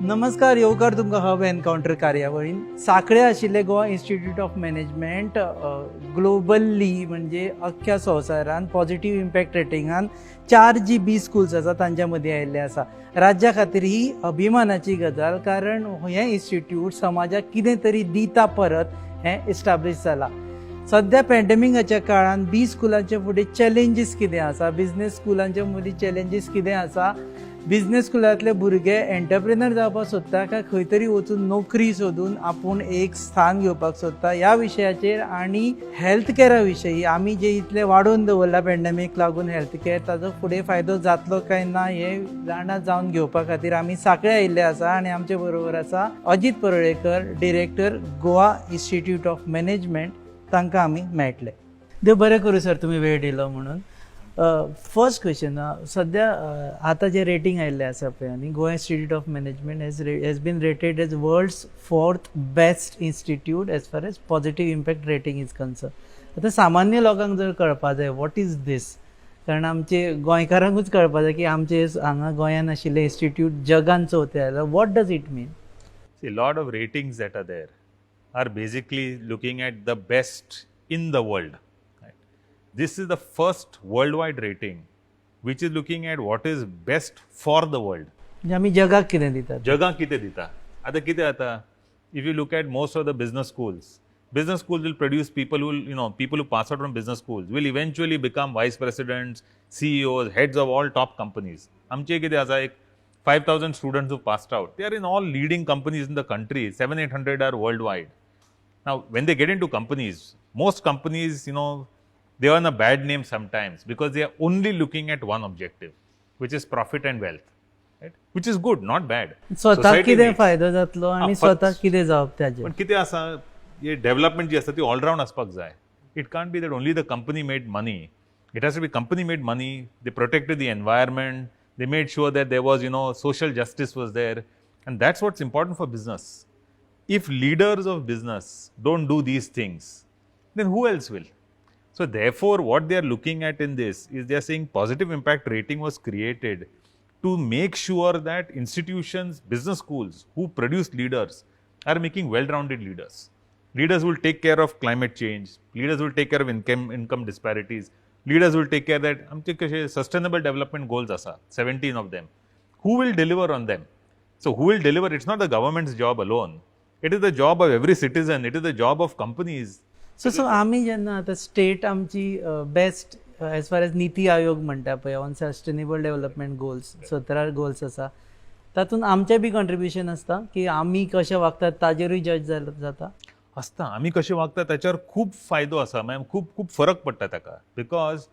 नमस्कार, येवकार तुमकां हब एनकाउंटर कार्यावळीन साखळे आशिल्ले Goa institute of management globally म्हणजे अख्ख्या संवसारान पॉझिटिव्ह इम्पॅक्ट रेटिंगान 4 जी बी स्कूल्स आसा तांच्या मदीं आयिल्ले आसा. राज्या खातीर ही अभिमानाची गजाल, कारण हें इन्स्टिट्यूट समाजाक कितें तरी दिता परत हें इस्टाब्लीश जाला. सध्या पॅन्डेमिकाच्या काळान बी स्कुलांचे फुडें चॅलेंजीस कितें आसा, बिझनेस स्कुलांच्या मदीं चॅलेंजीस कितें आसा, बिझनेस स्कुलांतले भुरगे एंटरप्रेनर जावपाक सोदता काय खंय तरी वचून नोकरी सोदून आपूण एक स्थान घेवपाक सोदता, ह्या विशयाचेर आनी हेल्थ कॅरा विशयी आमी जे इतले वाडोवन दवरला पॅन्डेमीक लागून हेल्थ कॅर, ताजो फुडें फायदो जातलो काय ना हे जाणा जावन घेवपा खातीर आमी साखळे आयिल्ले आसा. आनी आमचे बरोबर आसा Ajit Parulekar, director Goa institute of management. तांकां आमी मेळटले. देव बरें करूं सर, तुमी वेळ दिलो म्हणून. फर्स्ट क्वेश्चन, सध्या आता जे रेटिंग आयिल्लें आसा पळय आनी Goa institute of management has been rated as world's 4th best institute as far as positive impact rating is concern. आतां सामान्य लोकांक जर कळपा जाय वॉट इज दीस, कारण आमचे गोंयकारांकूच कळपा जाय की आमचे हांगा गोंयान आशिल्ले इन्स्टिट्यूट जगान चवथे आयला. What does it mean? See, lot of ratings that are there are basically looking at the best in the world. Right? This is the first worldwide rating which is looking at what is best for the world. म्हणजे आमी जगाक कितें दितात? जगाक कितें दिता. आतां कितें जाता, if you look at most of the business schools will produce people who pass out from business schools will eventually become vice presidents, CEOs, heads of all top companies. आमचे कितें आसा, एक 5,000 students who passed out. They are in all leading companies in the country. 700-800 are worldwide. Now, when they get into companies, most companies, they are in a bad name sometimes because they are only looking at one objective, which is profit and wealth. Right? Which is good, not bad. स्वताक कितें फायदो जातलो आनी स्वताक कितें जावप ताजेर. पण कितें आसा, हे डेव्हलपमेंट जी आसा ती ऑलराउंड आसपाक जाय. It can't be that only the company made money. It has to be company made money. They protected the environment. They made sure that there was, social justice was there. And that's what's important for business. If leaders of business don't do these things, then who else will? So therefore, what they are looking at in this is they are saying positive impact rating was created to make sure that institutions, business schools who produce leaders are making well-rounded leaders. Leaders will take care of climate change. Leaders will take care of income disparities. Leaders will take care that आमचे कशे sustainable development goals आसा 17 of them. Who will deliver on them? So who will deliver? It's not the government's job alone. It is the job of every citizen. It is the job of companies. So आमी जेन्ना आतां state आमची best as far as NITI Aayog म्हणटा पळय on sustainable development goals 17 goals आसा, तातूंत आमचें B contribution आसता की आमी कशें वागतात ताजेरूय जज जाता? आसता. आमी कशें वागता त्याच्यावर खूब फायदो आसा, मागीर खूब फरक पडटा ताका. बिकॉज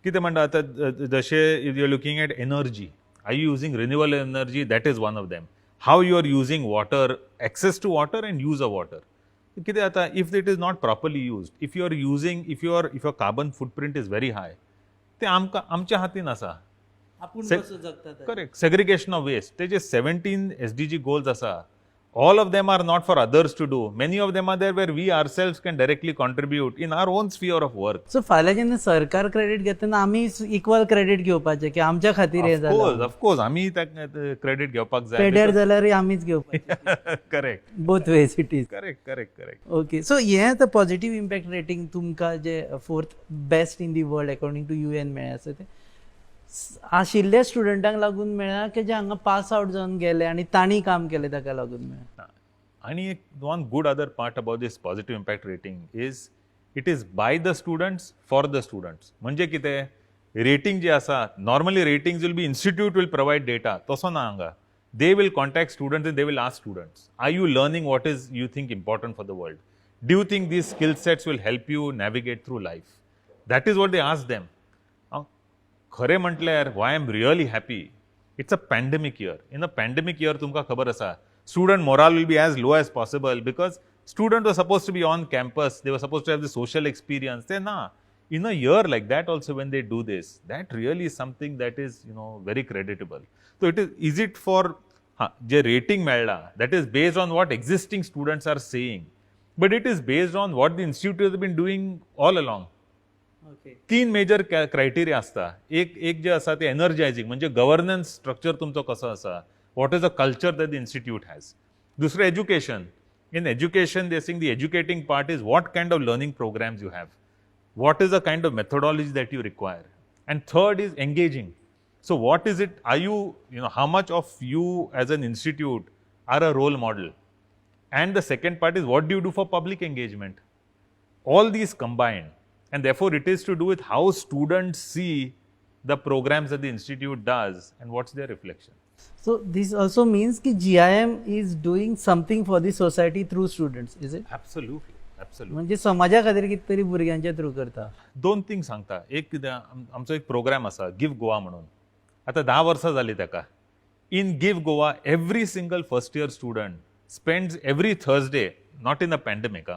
कितें म्हणटा आतां जशें you are looking at energy, are you using renewable energy, that is one of them. How you are using water, access to water and use of water. कितें जाता, if it is not properly used, if you are using, if your carbon footprint is very high, ते आमच्या हातीन आसा. Correct. Segregation of waste, तेजे 17 SDG goals आसा. All of them are not for others to do. Many of them are there where we ourselves can directly contribute in our own sphere of work. So फाल्यां जेन्ना सरकार credit घेतना आमी equal credit घेवपाचें की आमच्या खातीर हें जालें. Of course, आमी क्रेडिट घेवपाक जाय. पेड्यार जाल्यार आमीच घेवपाचें. Correct. Both ways it is. Correct. Okay. So हें आतां पॉझिटिव्ह इम्पॅक्ट रेटींग तुमकां जे 4th best in the world according to UN मेळ्ळें आसा तें आशिल्ल्या स्टुडंटांक लागून मेळ्ळा की जे हांगा पास आउट जावन गेले आनी तांणी काम केलें ताका लागून मेळ्ळा? आणि एक one good other part about this positive impact rating is it is by the students for the students. म्हणजे कितें, रेटिंग जे आसा, normally ratings will be institute will provide data, तसो ना हांगा. They will contact students and they will ask students, are you learning what is you think important for the world? Do you think these skill sets will help you navigate through life? That is what they ask them. खरें म्हटल्यार why I am really happy, it's a pandemic year. In a pandemic year तुमकां खबर आसा, student morale will be as low as possible because students were supposed to be on campus, they were supposed to have the social experience. They na. In a year like that also when they do this, that really is something that is, very creditable. So is it for je rating melda, that is based on what existing students are saying, but it is based on what the institute has been doing all along. तीन major criteria आसता. एक जे आसा ते एनर्जायझिंग, म्हणजे governance structure तुमचो कसो आसा, What is the culture that the institute has? Dusra, education. In education, they're saying the educating part is what kind of learning programs you have. What is the kind of methodology that you require? And third is engaging. So what is it, are you, how much of you as an institute are a role model? And the second part is what do you do for public engagement? All these combined. And therefore, it is to do with how students see the programs that the institute does and what's their reflection. So this also means that GIM is doing something for the society through students, is it? Absolutely. Absolutely. म्हणजे समाजा खातीर कितें तरी भुरग्यांच्या through करता. दोन thing सांगता. एक कितें आमचो एक प्रोग्राम आसा गिव्ह गोवा म्हणून. आता 10 वर्सां जाली ताका. In Give Goa, every single first year student spends every Thursday, not in the pandemic,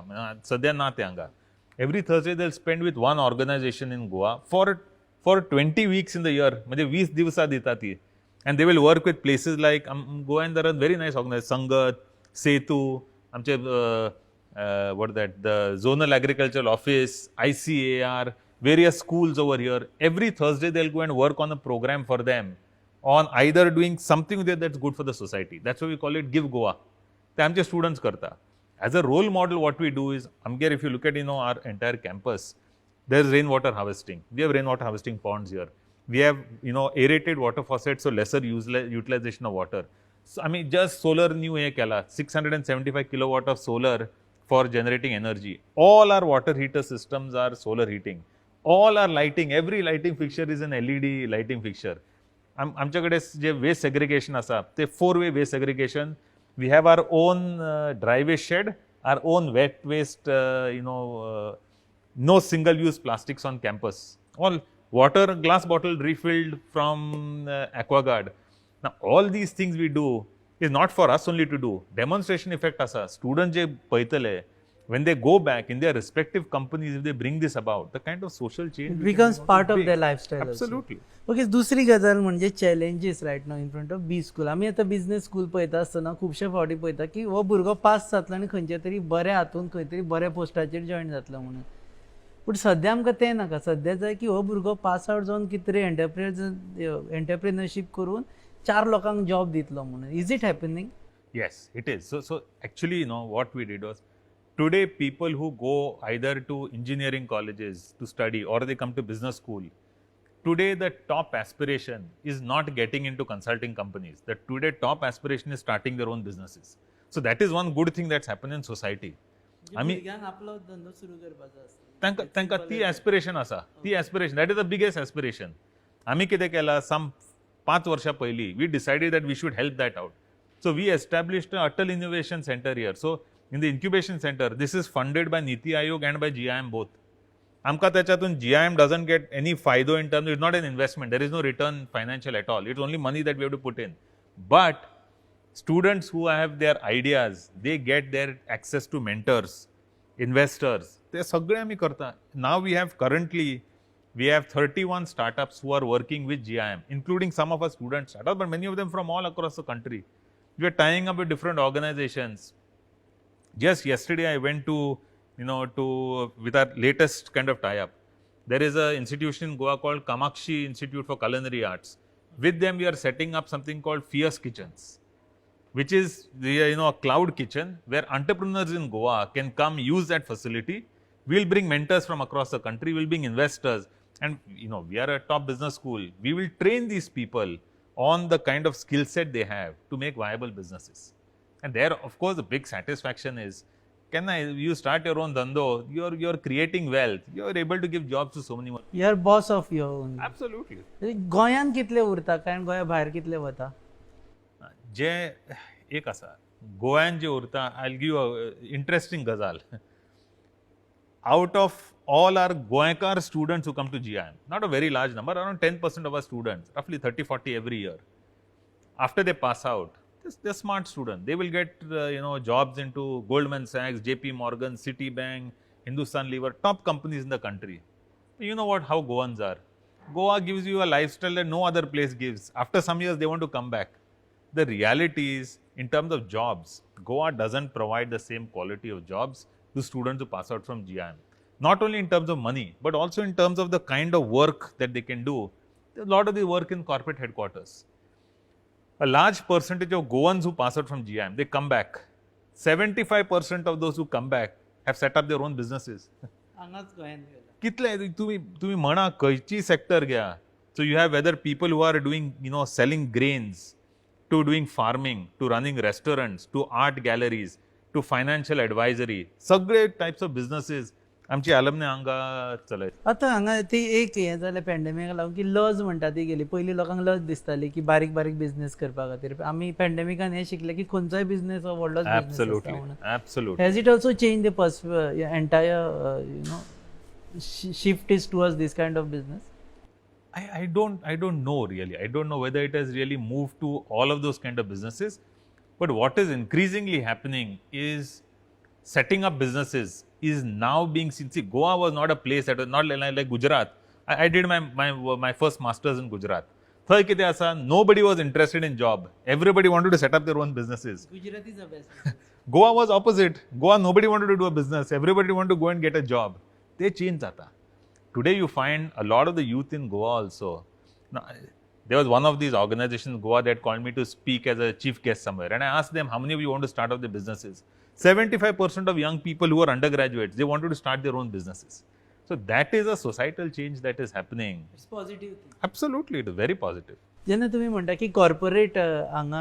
sadhya na te hanga. Every Thursday they'll spend with one organization in Goa for 20 weeks in the year. म्हणजे 20 दिवसां दिता ती. And they will work with places like Goa, and there are very nice organizations, Sangat, Setu, आमचे what that, the Zonal Agricultural Office, ICAR, various schools over here. Every Thursday they'll go and work on a program for them on either doing something there that's good for the society. That's why we call it Give Goa. ते आमचे students करता. As a role model, what we do is, Amger, if you look at our entire campus, there's rainwater harvesting. We have rainwater harvesting ponds here. We have aerated water faucets, so lesser utilization of water. So, I mean, just solar new kela 675 kilowatt of solar for generating energy. All our water heater systems are solar heating. All our lighting, every lighting fixture is an LED lighting fixture. आमच्याकडे जे waste segregation आसा ते 4-way waste segregation. We have our own dry waste shed, our own wet waste, no single use plastics on campus. All water glass bottle refilled from AquaGuard. Now all these things we do is not for us only to do. Demonstration effect asa. Students je paitale, when they go back in their respective companies, if they bring this about, the kind of social change it becomes part of their lifestyle. Absolutely. Okay, दुसरी गजाल म्हणजे challenges right now in front of B school. आमी आतां business school पळयता आसतना खुबशे फावटी पळयता की हो भुरगो पास जातलो आनी खंयच्या तरी बऱ्या हातून खंय तरी बऱ्या पोस्टाचेर जॉयन जातलो म्हणून. पूण सद्या आमकां तें नाका. सद्या जाय की हो भुरगो पास आवट जावन कितें तरी एंटरप्रेनरशीप करून 4 लोकांक जॉब दितलो म्हणून. Is it happening? Yes, it is. So actually, what we did was, today people who go either to engineering colleges to study or they come to business school, today the top aspiration is not getting into consulting companies. The today top aspiration is starting their own businesses. So that is one good thing that's happened in society. आमी आपलो धंदो सुरू करपाचो आसता. तांकां ती aspiration आसा. ती aspiration, that is the biggest aspiration. आमी कितें केलां, 5 वर्सां पयलीं we decided that we should help that out. So we established an Atal Innovation Center here. So in the incubation center, this is funded by Niti Aayog and by GIM both. आमकां त्याच्यातून GIM doesn't get any faydo in terms, it's not an investment, there is no return financial at all. It's only money that we have to put in. But students who have their ideas, they get their access to mentors, investors. ते सगळे आमी करता. Now we have currently, we have 31 startups who are working with GIM, including some of our student startups, but many of them from all across the country. We are tying up with different organizations. Just yesterday, I went to, with our latest kind of tie-up. There is an institution in Goa called Kamakshi Institute for Culinary Arts. With them, we are setting up something called Fierce Kitchens, which is a cloud kitchen where entrepreneurs in Goa can come use that facility. We'll bring mentors from across the country. We'll bring investors, and we are a top business school. We will train these people on the kind of skill set they have to make viable businesses. And there, of course, the big satisfaction is, you start your own dhando, you're creating wealth, you're able to give jobs to so many more. You're boss of your own. Absolutely. गोंयान कितले उरता काय गोंया भायर कितले वता? जे एक आसा, गोंयान जे उरता, I'll give you a interesting gazal. Out of all our Goankar students who come to GIM, not a very large number, around 10% of our students, roughly 30-40 every year. After they pass out, they're smart students. They will get jobs into Goldman Sachs, JP Morgan, Citibank, Hindustan Lever, top companies in the country. You know how Goans are. Goa gives you a lifestyle that no other place gives. After some years, they want to come back. The reality is, in terms of jobs, Goa doesn't provide the same quality of jobs to students who pass out from GIM. Not only in terms of money, but also in terms of the kind of work that they can do. A lot of the work in corporate headquarters. a large percentage of Goans who pass out from GIM, they come back. 75% of those who come back have set up their own businesses. हांगाच गोंयांत गेला. कितले तुम्ही म्हणा खंयची sector घ्या. So you have whether people who are doing, selling grains, to doing farming, to running restaurants, to art galleries, to financial advisory, सगळे types of businesses आमची alumni हांगा चलयत. आतां हांगा ती एक हें जालें पॅन्डेमिका लागून की लज म्हणटा ती गेली. पयलीं लोकांक लज दिसताली की बारीक बारीक बिझनेस करपा खातीर. आमी पॅन्डेमिकान हें शिकले की खंयचोय बिझनेस हो व्हडलोच बिझनेस आसता म्हणून. Absolutely. Has it also changed the entire shift is towards this kind of business? I don't know really. I don't know whether it has really moved to all of those kind of businesses. But what is increasingly happening is setting up businesses is now being seen. See, Goa was not a place that was not like Gujarat. I did my first masters in Gujarat. Thai kite asa, nobody was interested in job. Everybody wanted to set up their own businesses. Gujarat is the best. Goa was opposite. Goa, nobody wanted to do a business. Everybody wanted to go and get a job. They changed that. Today you find a lot of the youth in Goa also. Now, there was one of these organizations in Goa that called me to speak as a chief guest somewhere. And I asked them, how many of you want to start up their businesses? 75% of young people who are undergraduates, they wanted to start their own businesses. So that is a societal change that is happening. It's positive thing. Absolutely, it is very positive. जेन्ना तुमी म्हणटा की corporate हांगा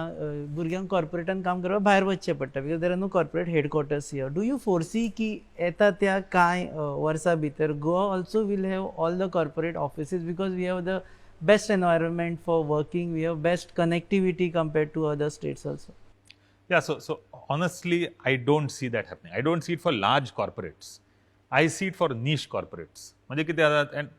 भुरग्यांक कॉर्पोरेटान काम करपाक भायर वचचें पडटा because there are no corporate headquarters here. Do you foresee की येता त्या कांय वर्सां भितर Goa also will have all the corporate offices because we have the best environment for working, we have best connectivity compared to other states also. Yeah, so honestly, I don't see that happening. I don't see it for large corporates. I see it for niche corporates. म्हणजे कितें जाता, and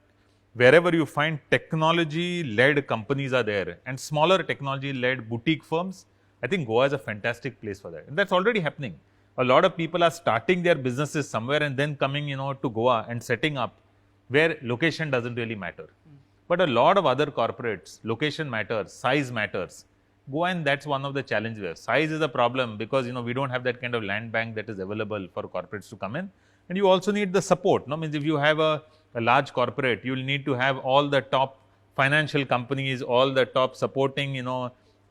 wherever you find technology-led companies are there and smaller technology-led boutique firms, I think Goa is a fantastic place for that. And that's already happening. A lot of people are starting their businesses somewhere and then coming, to Goa and setting up where location doesn't really matter. But a lot of other corporates, location matters, size matters. Goa, and that's one of the challenges there. Size is a problem because, we don't have that kind of land bank that is available for corporates to come in. And you also need the support. No, means if you have a large corporate, you will need to have all the top financial companies, all the top supporting,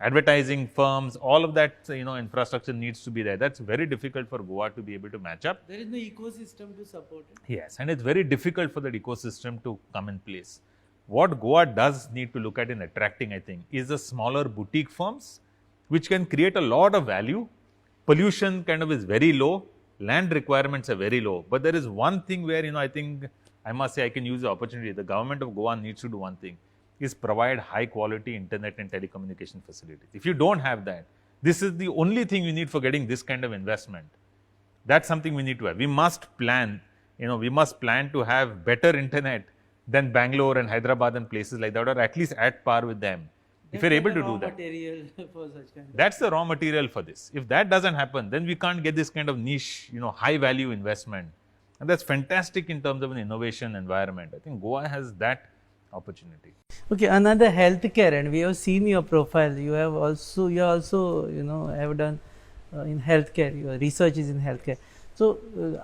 advertising firms, all of that, infrastructure needs to be there. That's very difficult for Goa to be able to match up. There is no ecosystem to support it. Yes, and it's very difficult for that ecosystem to come in place. What Goa does need to look at in attracting, I think, is the smaller boutique firms, which can create a lot of value. Pollution kind of is very low. Land requirements are very low. But there is one thing where, I think, I must say I can use the opportunity. The government of Goa needs to do one thing, is provide high quality internet and telecommunication facilities. If you don't have that, this is the only thing you need for getting this kind of investment. That's something we need to have. We must plan, we must plan to have better internet than Bangalore and Hyderabad and places like that, or at least at par with them. If you're able to do that. Material for such kind of. That's the raw material for this. If that doesn't happen, then we can't get this kind of niche, high value investment. And that's fantastic in terms of an innovation environment. I think Goa has that opportunity. Okay, another healthcare, and we have seen your profile. You also, have done in healthcare. Your research is in healthcare. So,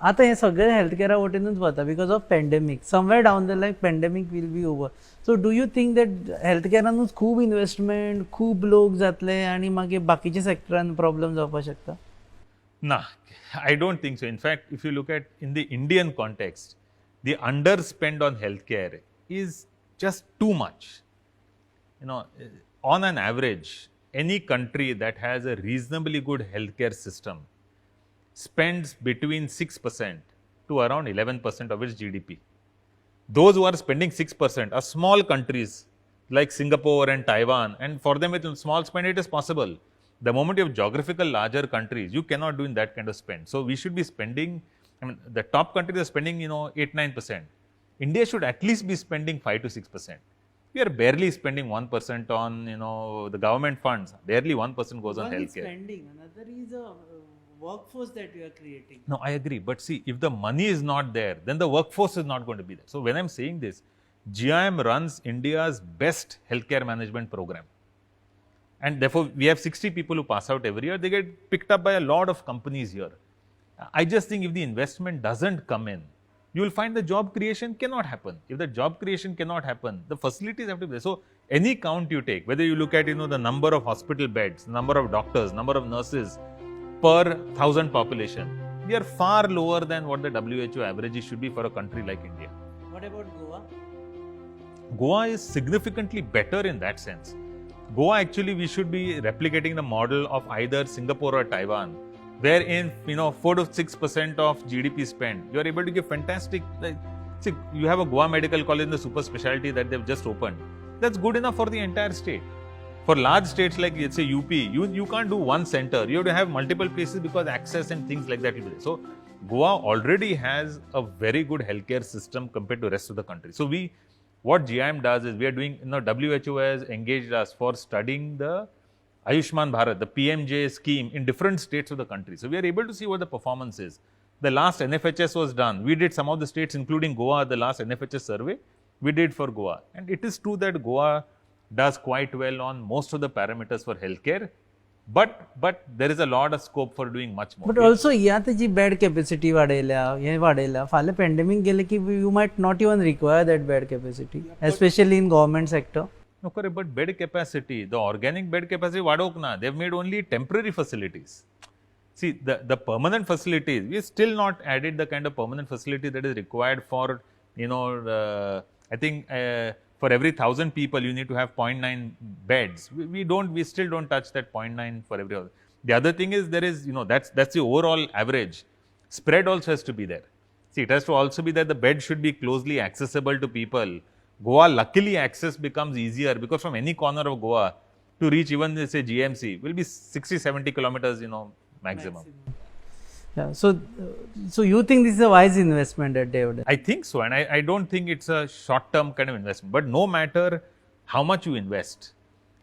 आता हे सगळे हेल्थकॅरा वटेनूच वता because of pandemic. Somewhere down the line pandemic will be over. So do you think that हेल्थकॅरानूच खूब investment, खूब लोक जातले आनी मागीर बाकीच्या सेक्टरान प्रॉब्लेम जावपाक शकता? ना, I don't think so. In fact, if you look at in the Indian context, the underspend on healthcare is just too much. On an average, any country that has a reasonably good healthcare system spends between 6% to around 11% of its GDP. Those who are spending 6% are small countries like Singapore and Taiwan, and for them with small spend it is possible. The moment you have geographical larger countries, you cannot do in that kind of spend. So we should be spending, the top countries are spending, 8-9%. India should at least be spending 5 to 6%. We are barely spending 1% on, the government funds. Barely 1% goes on healthcare. One is spending, another is a workforce that you are creating. No, I agree. But see, if the money is not there, then the workforce is not going to be there. So when I'm saying this, GIM runs India's best healthcare management program. And therefore, we have 60 people who pass out every year. They get picked up by a lot of companies here. I just think if the investment doesn't come in, you will find the job creation cannot happen. If the job creation cannot happen, the facilities have to be there. So any count you take, whether you look at the number of hospital beds, number of doctors, number of nurses per 1,000 population, we are far lower than what the WHO averages should be for a country like India. What about Goa? Goa is significantly better in that sense. Goa, actually, we should be replicating the model of either Singapore or Taiwan, wherein 4 to 6% of GDP spend, you are able to give fantastic. See, you have a Goa Medical College in the super specialty that they've just opened. That's good enough for the entire state. For large states like, let's say, UP, you can't do one center. You have to have multiple places because access and things like that will be there. So, Goa already has a very good healthcare system compared to the rest of the country. So, what GIM does is we are doing, WHO has engaged us for studying the Ayushman Bharat, the PMJ scheme in different states of the country. So, we are able to see what the performance is. The last NFHS was done. We did some of the states, including Goa, the last NFHS survey we did for Goa. And it is true that Goa does quite well on most of the parameters for healthcare. But there is a lot of scope for doing much more. But also, ji bed capacity वाढेल्या. फाले pandemic गेले की you might not even require that bed capacity, especially in government sector. No, correct, but bed capacity, the organic bed capacity, vadokna, they've made only temporary facilities. See, the permanent facilities, we still not added the kind of permanent facility that is required for, I think for every 1,000 people, you need to have 0.9 beds. We still don't touch that 0.9 for every other. The other thing is there is, that's the overall average. Spread also has to be there. See, it has to also be that the bed should be closely accessible to people. Goa, luckily, access becomes easier because from any corner of Goa to reach even, say, GMC will be 60-70 kilometers, maximum. Yeah. So you think this is a wise investment that they have done? I think so, and I don't think it's a short-term kind of investment. But no matter how much you invest,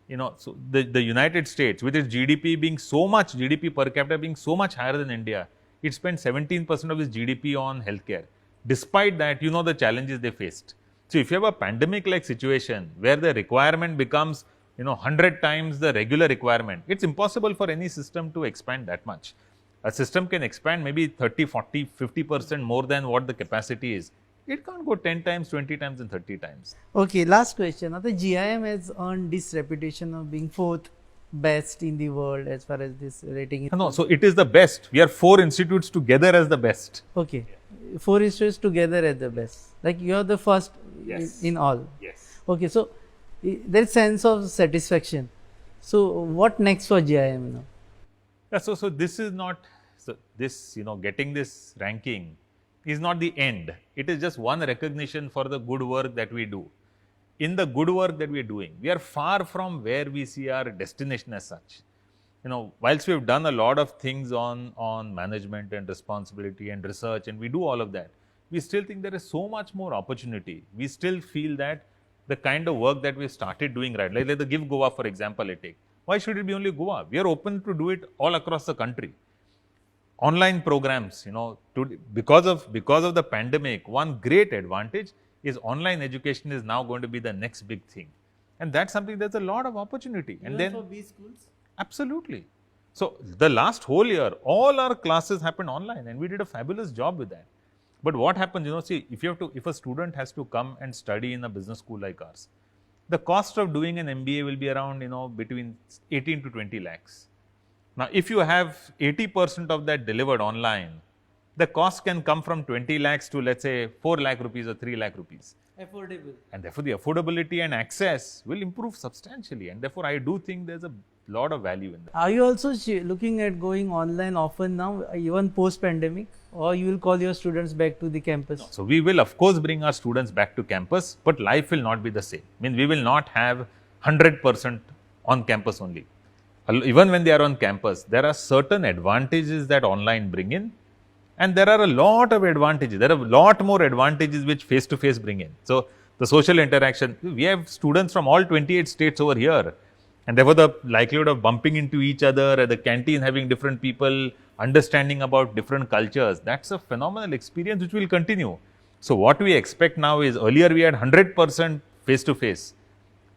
so the United States, with its GDP per capita being so much higher than India, it spent 17% of its GDP on healthcare. Despite that, the challenges they faced. So if you have a pandemic-like situation where the requirement becomes 100 times the regular requirement, it's impossible for any system to expand that much. A system can expand maybe 30, 40, 50% more than what the capacity is. It can't go 10 times, 20 times and 30 times. Okay, last question. Now, the GIM has earned this reputation of being 4th best in the world as far as this rating is. No, so it is the best. We are 4 institutes together as the best. Okay, 4 institutes together as the best. Like you are the first in all. Yes. Okay, so there is sense of satisfaction. So what next for GIM now? Yeah, so this is not, getting this ranking is not the end. It is just one recognition for the good work that we do. In the good work that we are doing, we are far from where we see our destination as such. Whilst we have done a lot of things on management and responsibility and research, and we do all of that, we still think there is so much more opportunity. We still feel that the kind of work that we started doing right, like the GIF Goa, for example, I take. Why should it be only Goa? We are open to do it all across the country. Online programs, because of the pandemic, one great advantage is online education is now going to be the next big thing. And that's something, there's a lot of opportunity. And then for B schools? Absolutely. So the last whole year, all our classes happened online and we did a fabulous job with that. But what happens, see, if a student has to come and study in a business school like ours, the cost of doing an MBA will be around, between 18 to 20 lakhs. Now, if you have 80% of that delivered online, the cost can come from 20 lakhs to, let's say, 4 lakh rupees or 3 lakh rupees. Affordable. And therefore, the affordability and access will improve substantially. And therefore, I do think there's a lot of value in that. Are you also looking at going online often now, even post-pandemic? Or you will call your students back to the campus? So we will of course bring our students back to campus, but life will not be the same. We will not have 100% on campus only. Even when they are on campus, there are certain advantages that online bring in, and there are a lot of advantages. There are a lot more advantages which face-to-face bring in. So the social interaction, we have students from all 28 states over here, and therefore the likelihood of bumping into each other at the canteen, having different people, understanding about different cultures, that's a phenomenal experience which will continue. So what we expect now is, earlier we had 100% face-to-face.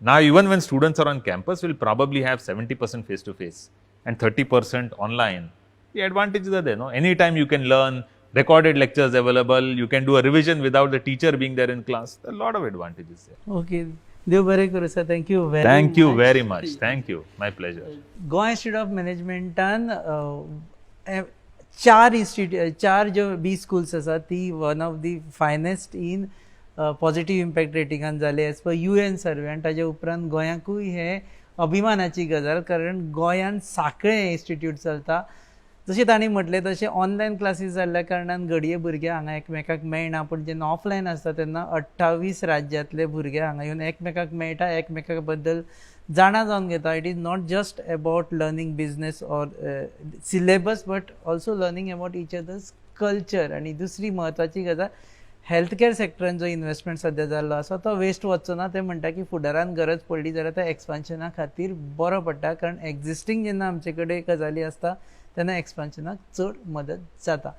Now even when students are on campus, we'll probably have 70% face-to-face and 30% online. The advantages are there. Anytime you can learn, recorded lectures available, you can do a revision without the teacher being there in class. There are a lot of advantages there. Okay. देव बरें करूं sir. Thank you very thank you very much. Thank you. My pleasure. Goa institute of मॅनेजमेंटान चार ज्यो B schools आसा ती one of the finest in positive impact रेटिंगान जाले एज पर UN सर्वे. आनी ताजे उपरांत गोंयाकूय हे अभिमानाची गजाल, कारण गोंयान साखळे इन्स्टिट्यूट चलता. जशें तांणी म्हटलें तशें ऑनलायन क्लासीस जाल्ल्या कारणान घडये भुरगे हांगा एकमेकाक मेळना, पूण जेन्ना ऑफलायन आसता तेन्ना 28 राज्यांतले भुरगे हांगा येवन एकमेकाक मेळटा, एकमेका बद्दल जाणा जावन घेता. It is not just about learning business or syllabus, but also learning about each others culture. आनी दुसरी म्हत्वाची गजाल, हेल्थ केअर सेक्टरान जो इन्वेस्टमेंट सद्या जाल्लो आसा तो वेस्ट वचचो ना. ते म्हणटा की फुडारान गरज पडली जाल्यार त्या एक्सपान्शना खातीर बरो पडटा, कारण एक्झिस्टींग जेन्ना आमचे कडेन गजाली आसता तेन्ना एक्सपान्शनाक चड मदत जाता.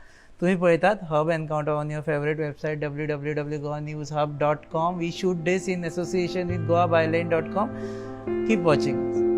तुम्ही पळयतात hub encounter on your favourite website www.goanewshub.com. We shoot this in association with goabyline.com. Keep watching.